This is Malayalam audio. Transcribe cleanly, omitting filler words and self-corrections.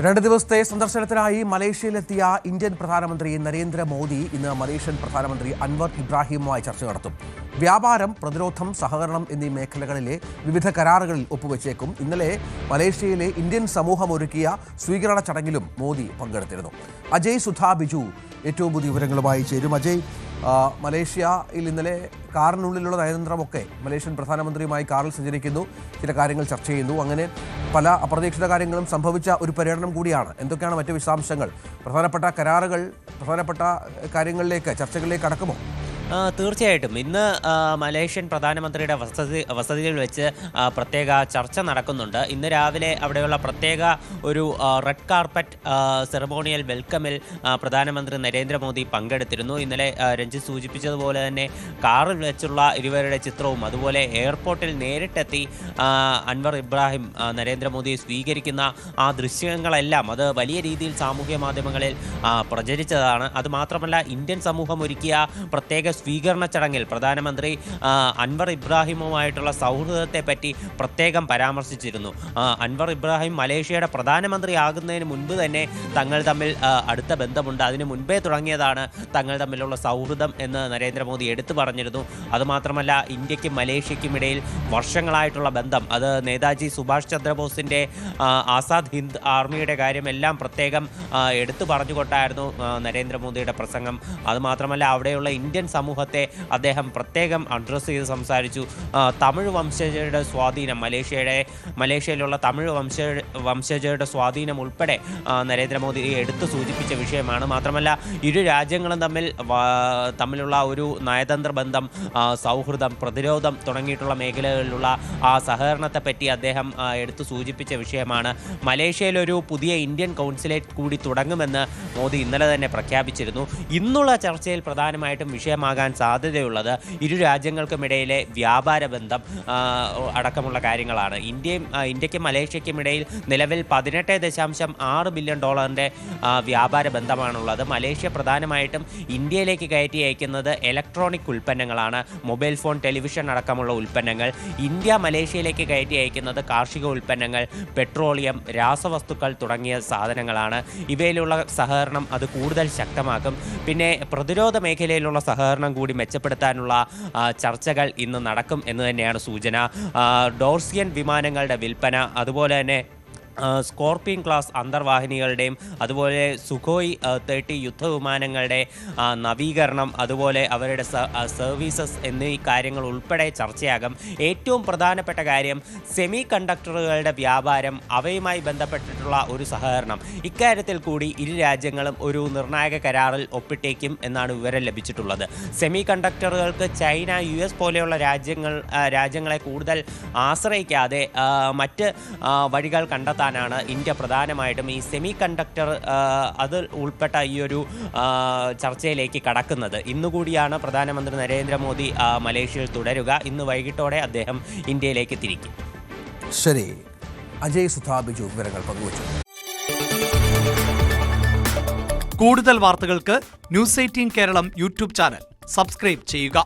2 ദിവസത്തെ സന്ദർശനത്തിനായി മലേഷ്യയിലെത്തിയ ഇന്ത്യൻ പ്രധാനമന്ത്രി നരേന്ദ്രമോദി ഇന്ന് മലേഷ്യൻ പ്രധാനമന്ത്രി അൻവർ ഇബ്രാഹിമുമായി ചർച്ച നടത്തും. വ്യാപാരം, പ്രതിരോധം, സഹകരണം എന്നീ മേഖലകളിലെ വിവിധ കരാറുകളിൽ ഒപ്പുവെച്ചേക്കും. ഇന്നലെ മലേഷ്യയിലെ ഇന്ത്യൻ സമൂഹം ഒരുക്കിയ സ്വീകരണ ചടങ്ങിലും മോദി പങ്കെടുത്തിരുന്നു. അജയ് സുധാ ബിജു ഏറ്റവും പുതിയ വിവരങ്ങളുമായി ചേരും. അജയ്, മലേഷ്യയിൽ ഇന്നലെ കാറിനുള്ളിലുള്ള നയതന്ത്രമൊക്കെ മലേഷ്യൻ പ്രധാനമന്ത്രിയുമായി കാറിൽ സഞ്ചരിക്കുന്നു, ചില കാര്യങ്ങൾ ചർച്ച ചെയ്യുന്നു. അങ്ങനെ പല അപ്രതീക്ഷിത കാര്യങ്ങളും സംഭവിച്ച ഒരു പര്യടനം കൂടിയാണ്. എന്തൊക്കെയാണ് മറ്റ് വിശദാംശങ്ങൾ? പ്രധാനപ്പെട്ട കരാറുകൾ, പ്രധാനപ്പെട്ട കാര്യങ്ങളിലേക്ക്, ചർച്ചകളിലേക്ക് അടക്കുമോ? തീർച്ചയായിട്ടും ഇന്ന് മലേഷ്യൻ പ്രധാനമന്ത്രിയുടെ വസതിയിൽ വെച്ച് പ്രത്യേക ചർച്ച നടക്കുന്നുണ്ട്. ഇന്ന് രാവിലെ അവിടെയുള്ള പ്രത്യേക ഒരു റെഡ് കാർപ്പറ്റ് സെറമോണിയൽ വെൽക്കമിൽ പ്രധാനമന്ത്രി നരേന്ദ്രമോദി പങ്കെടുത്തിരുന്നു. ഇന്നലെ രഞ്ജിത്ത് സൂചിപ്പിച്ചതുപോലെ തന്നെ കാറിൽ വെച്ചുള്ള ഇരുവരുടെ ചിത്രവും അതുപോലെ എയർപോർട്ടിൽ നേരിട്ടെത്തി അൻവർ ഇബ്രാഹിം നരേന്ദ്രമോദിയെ സ്വീകരിക്കുന്ന ആ ദൃശ്യങ്ങളെല്ലാം അത് വലിയ രീതിയിൽ സാമൂഹ്യ മാധ്യമങ്ങളിൽ പ്രചരിച്ചതാണ്. അതുമാത്രമല്ല, ഇന്ത്യൻ സമൂഹം ഒരുക്കിയ പ്രത്യേക സ്വീകരണ ചടങ്ങിൽ പ്രധാനമന്ത്രി അൻവർ ഇബ്രാഹിമുമായിട്ടുള്ള സൗഹൃദത്തെ പറ്റി പ്രത്യേകം പരാമർശിച്ചിരുന്നു. അൻവർ ഇബ്രാഹിം മലേഷ്യയുടെ പ്രധാനമന്ത്രി ആകുന്നതിന് മുൻപ് തന്നെ തങ്ങൾ തമ്മിൽ അടുത്ത ബന്ധമുണ്ട്, അതിന് മുൻപേ തുടങ്ങിയതാണ് തങ്ങൾ തമ്മിലുള്ള സൗഹൃദം എന്ന് നരേന്ദ്രമോദി എടുത്തു പറഞ്ഞിരുന്നു. അതുമാത്രമല്ല, ഇന്ത്യക്കും മലേഷ്യയ്ക്കും ഇടയിൽ വർഷങ്ങളായിട്ടുള്ള ബന്ധം, അത് നേതാജി സുഭാഷ് ചന്ദ്രബോസിൻ്റെ ആസാദ് ഹിന്ദ് ആർമിയുടെ കാര്യമെല്ലാം പ്രത്യേകം എടുത്തു പറഞ്ഞുകൊണ്ടായിരുന്നു നരേന്ദ്രമോദിയുടെ പ്രസംഗം. അതുമാത്രമല്ല, അവിടെയുള്ള ഇന്ത്യൻ സമൂഹത്തെ അദ്ദേഹം പ്രത്യേകം അഡ്രസ്സ് ചെയ്ത് സംസാരിച്ചു. തമിഴ് വംശജരുടെ സ്വാധീനം, മലേഷ്യയിലുള്ള തമിഴ് വംശജരുടെ സ്വാധീനം ഉൾപ്പെടെ നരേന്ദ്രമോദി എടുത്തു സൂചിപ്പിച്ച വിഷയമാണ്. മാത്രമല്ല, ഇരു രാജ്യങ്ങളും തമ്മിലുള്ള ഒരു നയതന്ത്ര ബന്ധം, സൗഹൃദം, പ്രതിരോധം തുടങ്ങിയിട്ടുള്ള മേഖലകളിലുള്ള ആ സഹകരണത്തെപ്പറ്റി അദ്ദേഹം എടുത്തു സൂചിപ്പിച്ച വിഷയമാണ്. മലേഷ്യയിലൊരു പുതിയ ഇന്ത്യൻ കൗൺസിലേറ്റ് കൂടി തുടങ്ങുമെന്ന് മോദി ഇന്നലെ തന്നെ പ്രഖ്യാപിച്ചിരുന്നു. ഇന്നുള്ള ചർച്ചയിൽ പ്രധാനമായിട്ടും വിഷയമാകാൻ സാധ്യതയുള്ളത് ഇരു രാജ്യങ്ങൾക്കുമിടയിലെ വ്യാപാര ബന്ധം അടക്കമുള്ള കാര്യങ്ങളാണ്. ഇന്ത്യയ്ക്കും മലേഷ്യയ്ക്കും ഇടയിൽ നിലവിൽ $18.6 ബില്യൺ വ്യാപാര ബന്ധമാണുള്ളത്. മലേഷ്യ പ്രധാനമായിട്ടും ഇന്ത്യയിലേക്ക് കയറ്റി അയക്കുന്നത് ഇലക്ട്രോണിക് ഉൽപ്പന്നങ്ങളാണ്, മൊബൈൽ ഫോൺ, ടെലിവിഷൻ അടക്കമുള്ള ഉൽപ്പന്നങ്ങൾ. ഇന്ത്യ മലേഷ്യയിലേക്ക് കയറ്റി അയക്കുന്നത് കാർഷിക ഉൽപ്പന്നങ്ങൾ, പെട്രോളിയം, രാസവസ്തുക്കൾ തുടങ്ങിയ സാധനങ്ങളാണ്. ഇവയിലുള്ള സഹകരണം അത് കൂടുതൽ ശക്തമാക്കും. പിന്നെ പ്രതിരോധ മേഖലയിലുള്ള സഹകരണം കൂടി മെച്ചപ്പെടുത്താനുള്ള ചർച്ചകൾ ഇന്ന് നടക്കും എന്ന് തന്നെയാണ് സൂചന. ഡോർസിയൻ വിമാനങ്ങളുടെ വിൽപ്പന, അതുപോലെ തന്നെ സ്കോർപിയൻ ക്ലാസ് അന്തർവാഹിനികളുടെയും അതുപോലെ സുഖോയ് 30 യുദ്ധവിമാനങ്ങളുടെ നവീകരണം, അതുപോലെ അവരുടെ സർവീസസ് എന്നീ കാര്യങ്ങൾ ഉൾപ്പെടെ ചർച്ചയാകും. ഏറ്റവും പ്രധാനപ്പെട്ട കാര്യം സെമി കണ്ടക്ടറുകളുടെ വ്യാപാരം, അവയുമായി ബന്ധപ്പെട്ടിട്ടുള്ള ഒരു സഹകരണം. ഇക്കാര്യത്തിൽ കൂടി ഇരു രാജ്യങ്ങളും ഒരു നിർണായക കരാറിൽ ഒപ്പിട്ടേക്കും എന്നാണ് വിവരം ലഭിച്ചിട്ടുള്ളത്. സെമി കണ്ടക്ടറുകൾക്ക് ചൈന, US പോലെയുള്ള രാജ്യങ്ങളെ കൂടുതൽ ആശ്രയിക്കാതെ മറ്റ് വഴികൾ കണ്ടെത്താനാണ് ഇന്ത്യ പ്രധാനമായിട്ടും ഈ സെമി കണ്ടക്ടർ അത് ഉൾപ്പെട്ട ഈ ഒരു ചർച്ചയിലേക്ക് കടക്കുന്നത്. ഇന്നുകൂടിയാണ് പ്രധാനമന്ത്രി നരേന്ദ്രമോദി മലേഷ്യയിൽ തുടരുക. ഇന്ന് വൈകിട്ടോടെ അദ്ദേഹം ഇന്ത്യയിലേക്ക് തിരിക്കും. ശരി, അജയ് സുധാ ബിജു വിവരങ്ങൾ പങ്കുവച്ചു. കൂടുതൽ വാർത്തകൾക്ക് News 18 Keralam YouTube channel subscribe ചെയ്യുക.